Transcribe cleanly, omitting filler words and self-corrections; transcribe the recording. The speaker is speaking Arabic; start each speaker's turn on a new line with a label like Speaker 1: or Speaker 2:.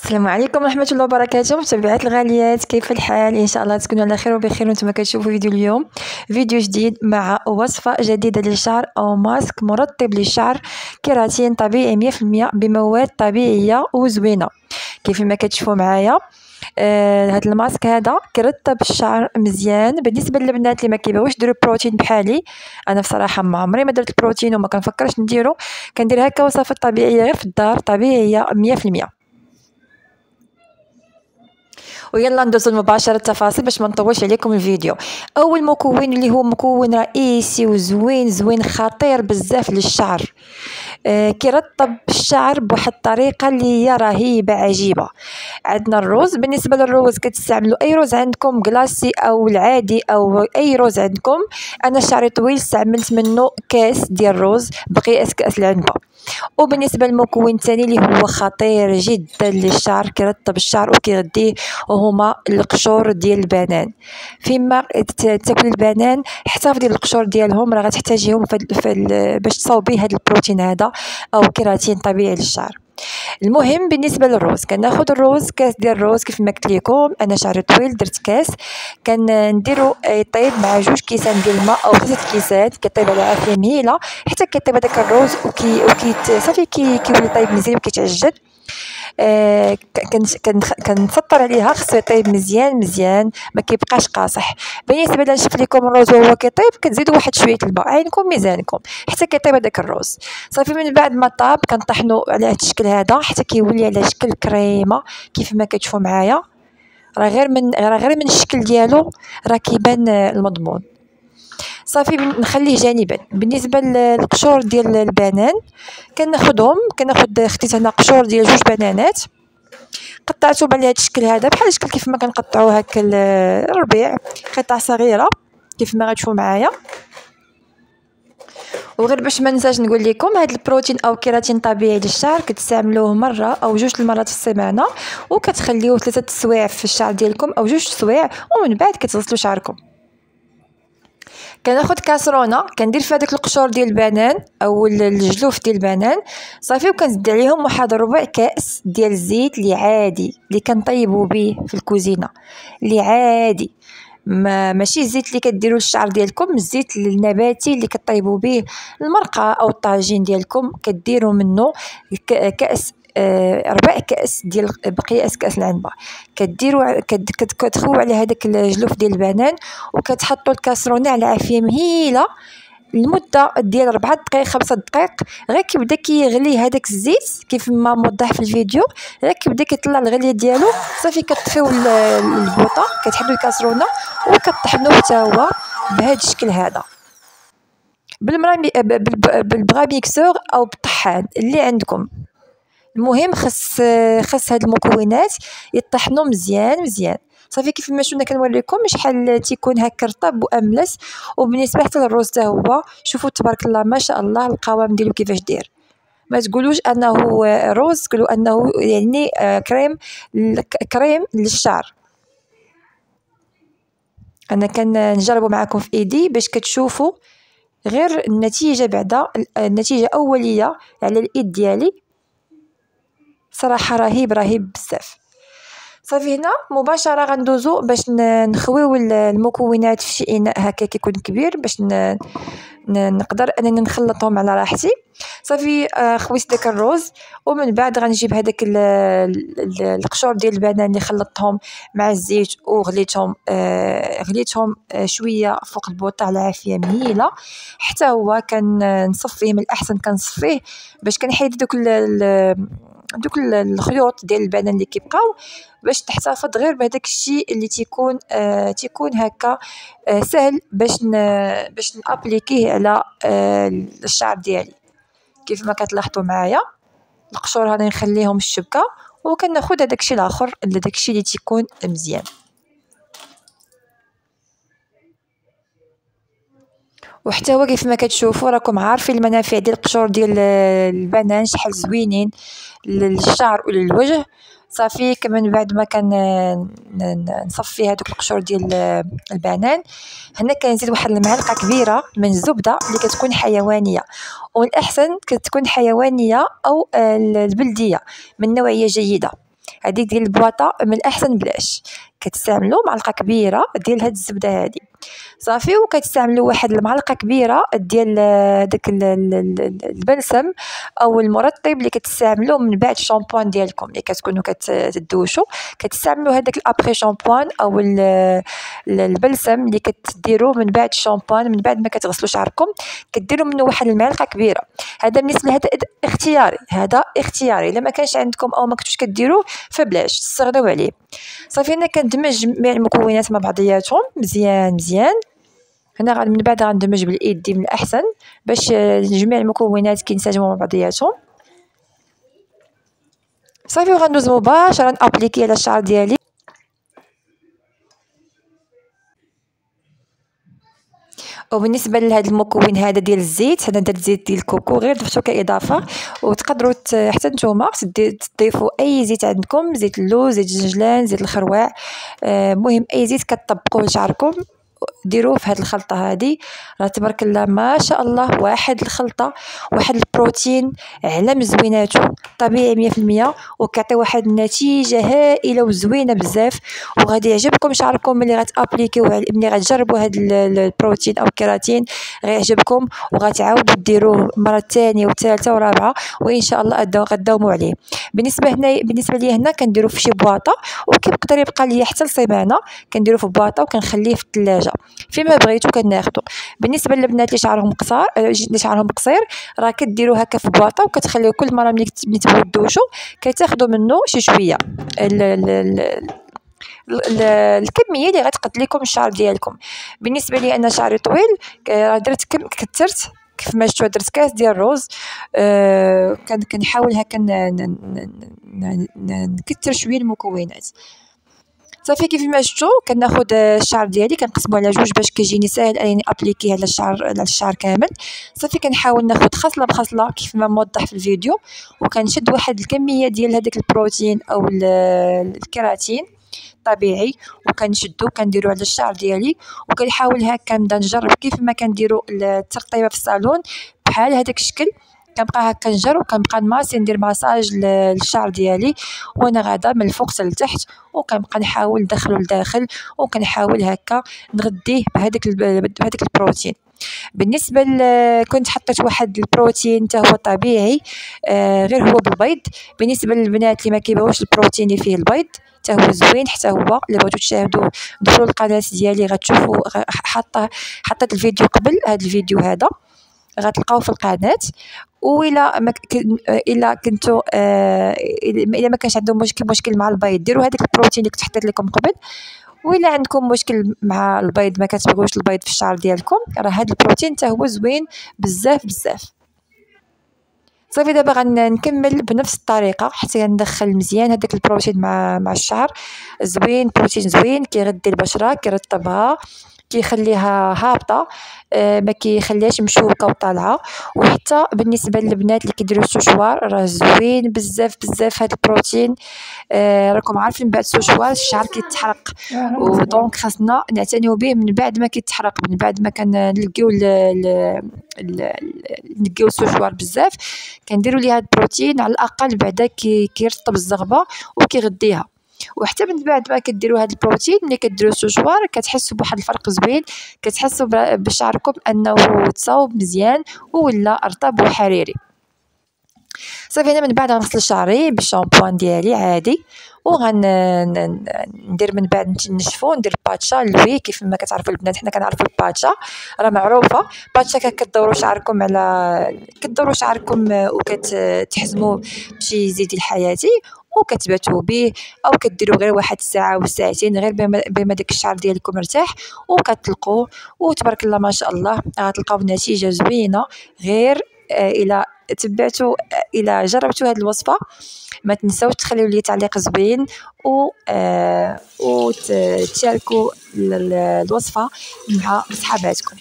Speaker 1: السلام عليكم ورحمة الله وبركاته متابعات الغاليات، كيف الحال؟ ان شاء الله تكونوا على خير وبخير. وانتم كتشوفوا فيديو اليوم، فيديو جديد مع وصفة جديدة للشعر او ماسك مرطب للشعر كيراتين طبيعي 100% بمواد طبيعية وزوينة. كيف ما كتشوفوا معايا هاد الماسك هذا كيرطب الشعر مزيان. بالنسبه للبنات اللي ما كيبغيوش يديروا بروتين بحالي، انا بصراحه ما عمري ما درت البروتين وما كنفكرش نديرو، كندير هكا وصفات طبيعيه غير في الدار، طبيعيه 100%. ويلا ندوزو مباشرة التفاصيل باش ما نطولش عليكم الفيديو. اول مكون اللي هو مكون رئيسي وزوين زوين خطير بزاف للشعر، كيرطب الشعر بواحد الطريقه اللي هي رهيبه عجيبه. عندنا الروز. بالنسبه للروز كتستعملوا اي روز عندكم، كلاسي او العادي او اي روز عندكم. انا شعري طويل استعملت منه كاس ديال الروز بقياس كاس العنبه. وبالنسبه للمكون الثاني اللي هو خطير جدا للشعر كيرطب الشعر وكيغذيه، وهما القشور ديال البنان. فيما تاكل البنان احتفظي بالقشور ديالهم، راه غتحتاجيهم باش تصاوبي هذا البروتين هذا او كيراتين طبيعي للشعر. المهم بالنسبه للروز، كناخذ الروز كاس ديال الروز كيف ما قلت لكم. انا شعري طويل درت كاس، كنديرو يطيب مع 2 كيسان ديال الماء او 3 كيسات، كيطيب على عافيه مهيله حتى كيطيب هذاك الروز صافي كيولي طيب مزيان وكيتعجن. كنسطر عليها، خصو يطيب مزيان ما كيبقاش قاصح. بالنسبه لنشوف لكم الروز وهو كيطيب كتزيدوا واحد شويه الماء، عينكم ميزانكم حتى كيطيب هذاك الروز. صافي من بعد ما طاب كنطحنوا على هذا الشكل هذا حتى كيولي على شكل كريمه كيف ما كتشوفوا معايا. راه غير من الشكل ديالو راه كيبان المضمون. صافي نخليه جانبا. بالنسبه للقشور ديال البنان خديت هنا قشور ديال 2 بنانات، قطعتهم على هذا الشكل هذا بحال الشكل كيف ما كنقطعوا هكا الربيع، قطع صغيره كيف ما غتشوفوا معايا. وغير باش ما ننساش نقول لكم، هذا البروتين او كيراتين طبيعي للشعر كتستعملوه مره او 2 المرات في السيمانه، وكتخليوه 3 السوايع في الشعر ديالكم او 2 السوايع، ومن بعد كتغسلوا شعركم. كناخذ كاسرونه كندير فيها داك القشور ديال البنان او الجلوف ديال البنان صافي، وكنزيد عليهم واحد ربع كاس ديال الزيت اللي عادي اللي كنطيبوا به في الكوزينه، اللي عادي ماشي الزيت اللي كديروا للشعر ديالكم، الزيت النباتي اللي كطيبوا به المرقه او الطاجين ديالكم، كديروا منه كاس ربع كاس ديال بقياس كاس العنبه. كتخويو على هذاك الجلوف ديال البنان وكتحطوا الكاسرونه على عافيه مهيله لمده ديال 4 دقائق 5 دقائق. غير كيبدا كيغلي هذاك الزيت كيف ما موضح في الفيديو، غير كيبدا كيطلع الغليه ديالو صافي كتطفيو البوطه، كتحلوا الكاسرونه وكطحنوه حتى هو بهذا الشكل هذا بالبغا ميكسور او بالطحان اللي عندكم. المهم خص هاد المكونات يطحنوا مزيان. صافي كيف ما شفنا كنوريكم شحال تيكون هكا رطب واملس. وبالنسبه حتى للروز حتى هو شوفوا تبارك الله ما شاء الله القوام ديالو كيفاش داير. ما تقولوش انه روز، قولوا انه يعني كريم للشعر. انا كنجربوا معكم في ايدي باش كتشوفوا غير النتيجه بعدا، النتيجه اوليه على الايد ديالي صراحه رهيب بزاف. صافي هنا مباشره غندوزو باش نخويو المكونات في شي اناء هكا كيكون كبير باش نقدر انني نخلطهم على راحتي. صافي خويت داك الروز، ومن بعد غنجيب هذاك القشور ديال البنان اللي خلطتهم مع الزيت وغليتهم غليتهم شويه فوق البوطه على عافيه مهيله حتى هو كنصفيه. من الاحسن كنصفيه باش كنحيد دوك الخيوط ديال البنان اللي كيبقاو، باش تحتفظ غير بهداك الشيء اللي تيكون هكا سهل باش نابليكيه على الشعر ديالي. كيف ما كتلاحظوا معايا القشور هذا نخليهم الشبكه، وكناخذ هذاك الشيء الاخر داك الشيء اللي تيكون مزيان. وحتى هو كيف ما كتشوفوا راكم عارفين المنافع ديال القشور ديال البنان شحال زوينين للشعر وللوجه. صافي كمان بعد ما نصفي هذوك القشور ديال البنان، هنا كنزيد واحد المعلقه كبيره من الزبده اللي كتكون حيوانيه، والاحسن كتكون حيوانيه او البلديه من نوعيه جيده. هذيك ديال البواطه من الاحسن بلاش. كتستعملوا معلقه كبيره ديال هاد الزبده هذه صافي، وكتستعملوا واحد المعلقه كبيره ديال داك البلسم او المرطب اللي كتستعملوه من بعد الشامبوان ديالكم اللي كتكونوا كتدوشوا. كتستعملوا هذاك الابري شامبوان او البلسم اللي كتديروه من بعد الشامبوان، من بعد ما كتغسلوا شعركم كديروا منه واحد المعلقه كبيره. هذا بالنسبه لهذا اختياري، هذا اختياري، الا ما كانش عندكم او ما كنتوش كديروه فبلاش تستغناو عليه. صافي انا كندمج جميع المكونات مع بعضياتهم مزيان مزيان. هنا من بعد غندمج بالايد دي من الاحسن باش جميع المكونات كينسجموا مع بعضياتهم. صافي وغندوز مباشره ابليكي على الشعر ديالي. وبالنسبه لهذا المكون هذا ديال الزيت، انا درت زيت ديال الكوكو غير ضفتو كاضافه، وتقدروا حتى نتوما تضيفوا اي زيت عندكم، زيت اللوز، زيت الجنجلان، زيت الخروع، المهم اي زيت كتطبقوه لشعركم ديروه في هذه الخلطه هذه. راه تبارك الله ما شاء الله واحد الخلطه، واحد البروتين على مزويناتو طبيعي 100%، وكيعطي واحد النتيجه هائله وزوينه بزاف. وغادي يعجبكم شعركم ملي غتابليكيو، ملي غتجربوا هذا البروتين او الكيراتين غيعجبكم، وغتعاودوا ديروه مره ثانيه وثالثه ورابعه، وان شاء الله غداوموا عليه. بالنسبه لي هنا كنديرو في شي بواطه، وكيقدر يبقى لي حتى لسيمانه. كنديرو في بواطه وكنخليه في الثلاجه فيما بغيتو كناخذو. بالنسبه للبنات اللي شعرهم قصار اللي شعرهم قصير راه كديروا هكا في بواطه وكتخليو كل مره ملي تبغيو تدوشوا كتاخذوا منه شي شويه الكميه اللي غتقد لكم الشعر ديالكم. بالنسبه لي انا شعري طويل درت كثرت كيف ما شفتوا، درت كاس ديال الروز. كنحاول هكا نكثر شويه المكونات. صافي كيف ما شفتوا كناخذ الشعر ديالي كنقسمو على جوج باش كيجيني ساهل انني ابليكي على الشعر كامل. صافي كنحاول ناخذ خصله بخصله كيف ما موضح في الفيديو، وكنشد واحد الكميه ديال هذاك البروتين او الكيراتين طبيعي، وكنشدو كنديرو على الشعر ديالي، وكنحاول هكا نبدا نجرب كيف ما كنديرو الترطيبه في الصالون بحال هذاك الشكل. كنبقى هكا نجر وكنبقى نماسي ندير مساج للشعر ديالي وانا غادا من الفوق حتى لتحت، وكنبقى نحاول ندخلو لداخل، وكنحاول هكا نغذيه بهذاك البروتين. بالنسبه كنت حطيت واحد البروتين حتى هو طبيعي غير هو بالبيض. بالنسبه للبنات اللي ما كيبغيوش البروتين اللي فيه البيض حتى هو زوين، حتى هو اللي بغيتو تشاهدوا دخلوا القناه ديالي غتشوفوا حطيت الفيديو قبل هذا الفيديو هذا غتلقاوه في القناه. الا كنتو الا ما كانش عندهم مشكل مع البيض ديروا هذاك البروتين اللي كنت حطيت لكم قبل. وإلا عندكم مشكل مع البيض ما كتبغيوش البيض في الشعر ديالكم راه هذا البروتين حتى هو زوين بزاف بزاف. صافي دابا غنكمل بنفس الطريقه حتى ندخل مزيان هذاك البروتين مع الشعر. زوين، بروتين زوين كيغذي البشره كيرطبها كيخليها هابطه، ما كيخليهاش مشوكه وطالعه. وحتى بالنسبه للبنات اللي كيديروا السوشوار راه زوين بزاف بزاف هذا البروتين. راكم عارفين بعد السوشوار الشعر كيتحرق، ودونك خاصنا نعتنيو به من بعد ما كيتحرق، من بعد ما كنلقيو نلقيو السوشوار بزاف كنديروا ليه هذا البروتين على الاقل بعدا كيرطب الزغبه وكيغذيها. وحتى من بعد ما كديروا هذا البروتين ملي كديروا السوشوار كتحسوا بواحد الفرق زوين، كتحسوا بشعركم انه تصاوب مزيان ولا رطب وحريري. صافي انا من بعد غنغسل شعري بالشامبوان ديالي عادي، ندير من بعد نشفو ندير باتشا لوي. كيف ما كتعرفوا البنات حنا كنعرفوا الباتشا راه معروفه. باتشا كدوروا شعركم وكتحزموا بشي زيت الحياتي وكتباتوا به، او كديروا غير واحد الساعه وساعتين غير بما داك الشعر ديالكم مرتاح وكتطلقوه، وتبارك الله ما شاء الله غتلقاو نتيجه زوينه. غير الى جربتوا هذه الوصفه ما تنساوش تخليو لي تعليق زوين وتشاركوا الوصفه مع صحاباتكم.